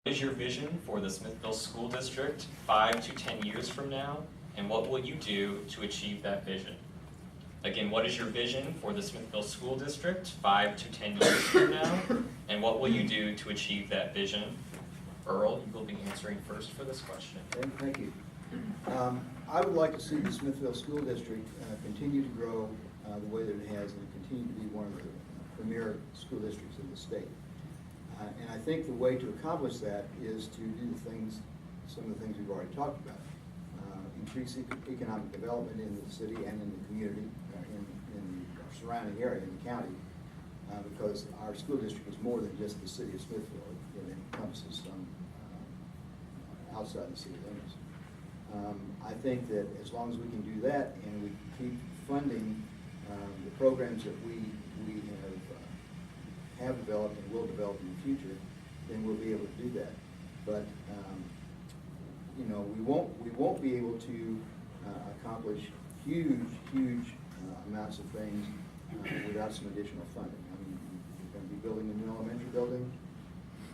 What is your vision for the Smithville School District 5 to 10 years from now, and what will you do to achieve that vision? Again, what is your vision for the Smithville School District 5 to 10 years from now, and what will you do to achieve that vision? Earl, you will be answering first for this question. Okay, thank you. I would like to see the Smithville School District continue to grow the way that it has and continue to be one of the premier school districts in the state. And I think the way to accomplish that is to do some of the things we've already talked about. Increase economic development in the city and in the community, in our surrounding area, in the county, because our school district is more than just the city of Smithville. It encompasses some outside the city limits. I think that as long as we can do that and we keep funding the programs that we have developed and will develop in the future, then we'll be able to do that. But you know, we won't be able to accomplish huge amounts of things without some additional funding. I mean, we're going to be building a new elementary building.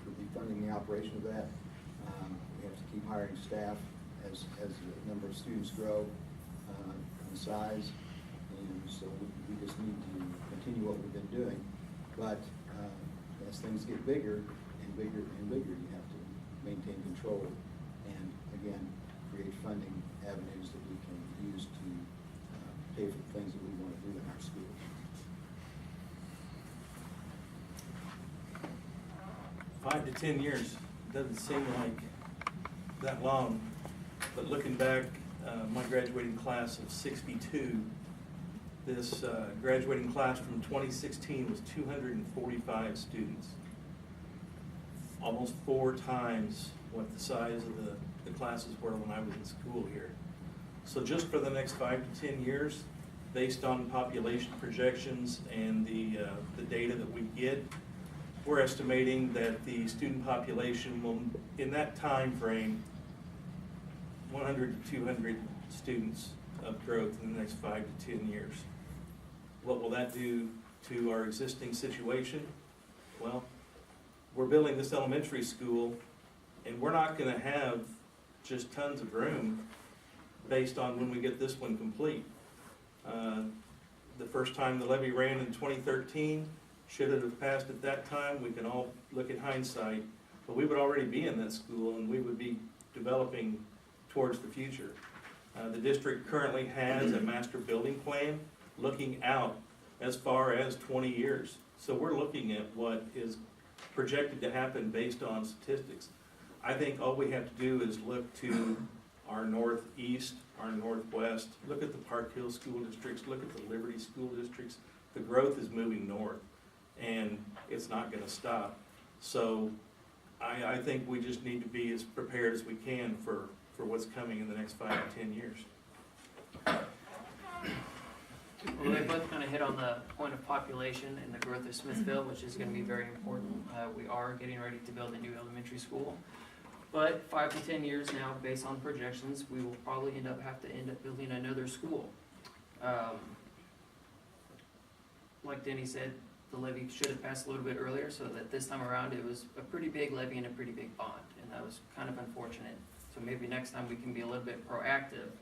We'll be funding the operation of that. We have to keep hiring staff as the number of students grow in size, and so we just need to continue what we've been doing. But as things get bigger and bigger and bigger, you have to maintain control and, again, create funding avenues that we can use to pay for the things that we want to do in our schools. Five to 10 years doesn't seem like that long, but looking back, my graduating class of 62, this graduating class from 2016 was 245 students, almost 4 times what the size of the classes were when I was in school here. So just for the next 5 to 10 years, based on population projections and the data that we get, we're estimating that the student population will, in that time frame, 100 to 200 students of growth in the next 5 to 10 years. What will that do to our existing situation? Well, we're building this elementary school, and we're not going to have just tons of room based on when we get this one complete. The first time the levy ran in 2013, should it have passed at that time? We can all look at hindsight, but we would already be in that school and we would be developing towards the future. The district currently has a master building plan looking out as far as 20 years. So we're looking at what is projected to happen based on statistics. I think all we have to do is look to our northeast, our northwest, look at the Park Hill school districts, look at the Liberty school districts. The growth is moving north, and it's not going to stop. So I think we just need to be as prepared as we can for what's coming in the next 5 to 10 years. Well, they both kind of hit on the point of population and the growth of Smithville, which is going to be very important. We are getting ready to build a new elementary school. But 5 to 10 years now, based on projections, we will probably end up building another school. Like Denny said, the levy should have passed a little bit earlier, so that this time around it was a pretty big levy and a pretty big bond, and that was kind of unfortunate. So maybe next time we can be a little bit proactive.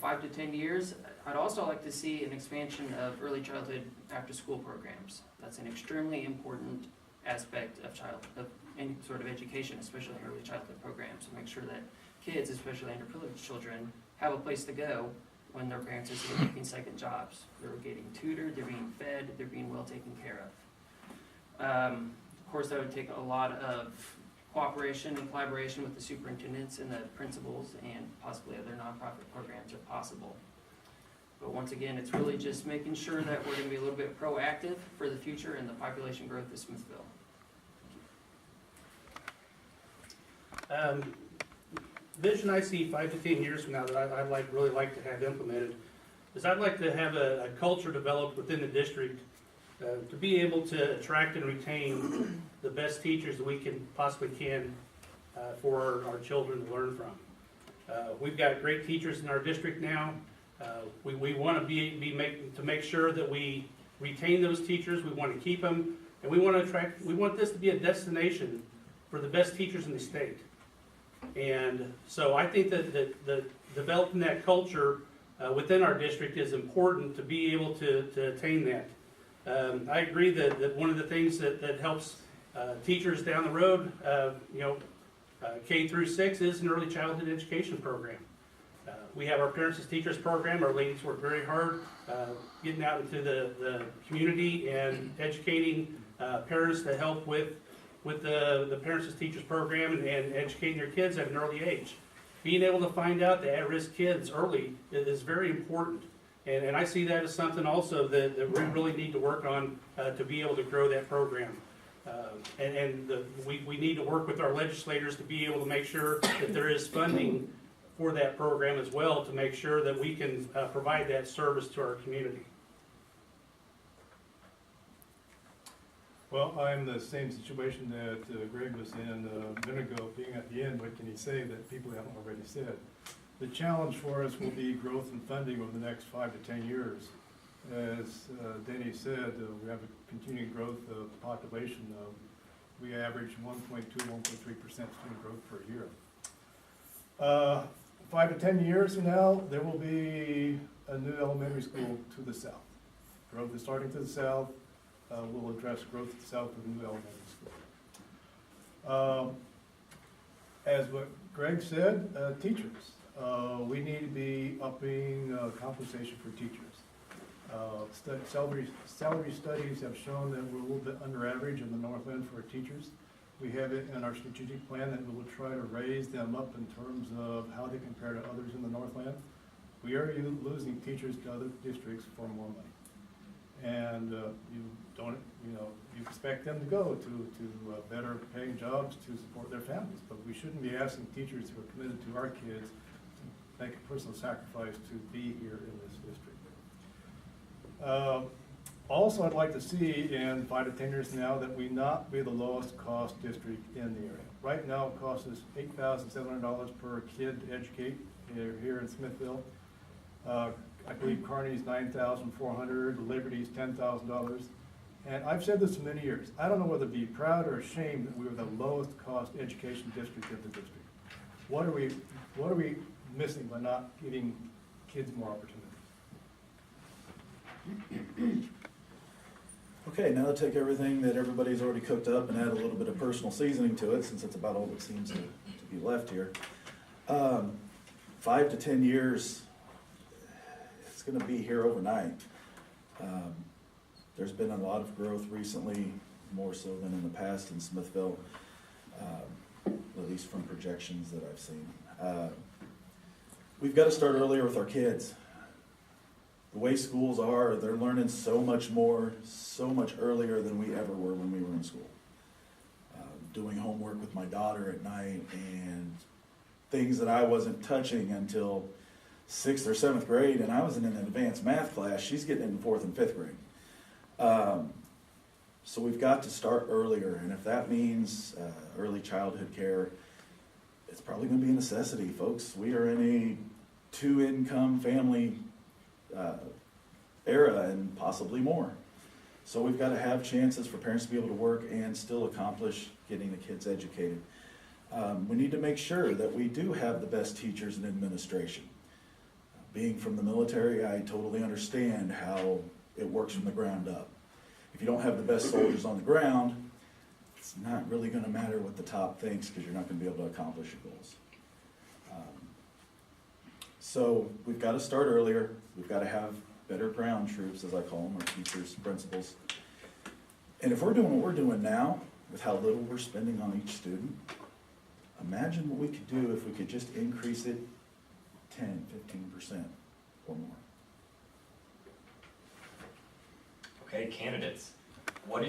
5 to 10 years, I'd also like to see an expansion of early childhood after-school programs. That's an extremely important aspect of any sort of education, especially early childhood programs, to make sure that kids, especially underprivileged children, have a place to go when their parents are making second jobs. They're getting tutored, they're being fed, they're being well taken care of. Of course, that would take a lot of cooperation and collaboration with the superintendents and the principals and possibly other nonprofit programs if possible. But once again, it's really just making sure that we're going to be a little bit proactive for the future and the population growth of Smithville. Vision I see 5 to 10 years from now that I'd really like to have implemented is I'd like to have a culture developed within the district to be able to attract and retain the best teachers that we can possibly for our children to learn from. We've got great teachers in our district now. We want to make sure that we retain those teachers. We want to keep them, and we want this to be a destination for the best teachers in the state. And so I think that developing that culture within our district is important to be able to attain that. I agree that one of the things that helps teachers down the road, K through 6 is an early childhood education program. We have our Parents as Teachers program. Our ladies work very hard getting out into the community and educating parents to help with the Parents as Teachers program and educating their kids at an early age. Being able to find out the at-risk kids early is very important. And I see that as something also that we really need to work on to be able to grow that program. We need to work with our legislators to be able to make sure that there is funding for that program as well, to make sure that we can provide that service to our community. Well, I'm the same situation that Greg was in a minute ago, being at the end. What can he say that people haven't already said? The challenge for us will be growth and funding over the next 5 to 10 years. As Denny said, we have a continuing growth of the population. We average 1.2, 1.3% student growth per year. 5 to 10 years from now, there will be a new elementary school to the south. Growth is starting to the south. We'll address growth at the south of the new elementary school. As what Greg said, teachers. We need to be upping compensation for teachers. Salary studies have shown that we're a little bit under average in the Northland for our teachers. We have it in our strategic plan that we will try to raise them up in terms of how they compare to others in the Northland. We are losing teachers to other districts for more money. And you expect them to go to better paying jobs to support their families, but we shouldn't be asking teachers who are committed to our kids to make a personal sacrifice to be here in this district. Also, I'd like to see in 5 to 10 years now that we not be the lowest cost district in the area. Right now, it costs us $8,700 per kid to educate here in Smithville. I believe Kearney's $9,400, Liberty's $10,000. And I've said this for many years. I don't know whether to be proud or ashamed that we were the lowest cost education district in the district. What are we missing by not giving kids more opportunities? Okay, now to take everything that everybody's already cooked up and add a little bit of personal seasoning to it, since it's about all that seems to be left here. 5 to 10 years, it's going to be here overnight. There's been a lot of growth recently, more so than in the past in Smithville, at least from projections that I've seen. We've got to start earlier with our kids. The way schools are, they're learning so much more, so much earlier than we ever were when we were in school. Doing homework with my daughter at night and things that I wasn't touching until 6th or 7th grade, and I was in an advanced math class. She's getting in 4th and 5th grade. So we've got to start earlier, and if that means early childhood care, it's probably going to be a necessity, folks. We are in a 2-income family era and possibly more. So we've got to have chances for parents to be able to work and still accomplish getting the kids educated. We need to make sure that we do have the best teachers in administration. Being from the military, I totally understand how it works from the ground up. If you don't have the best soldiers on the ground, it's not really going to matter what the top thinks, because you're not going to be able to accomplish your goals. So we've got to start earlier. We've got to have better ground troops, as I call them, our teachers, principals. And if we're doing what we're doing now, with how little we're spending on each student, imagine what we could do if we could just increase it 10, 15% or more. Okay, candidates, what is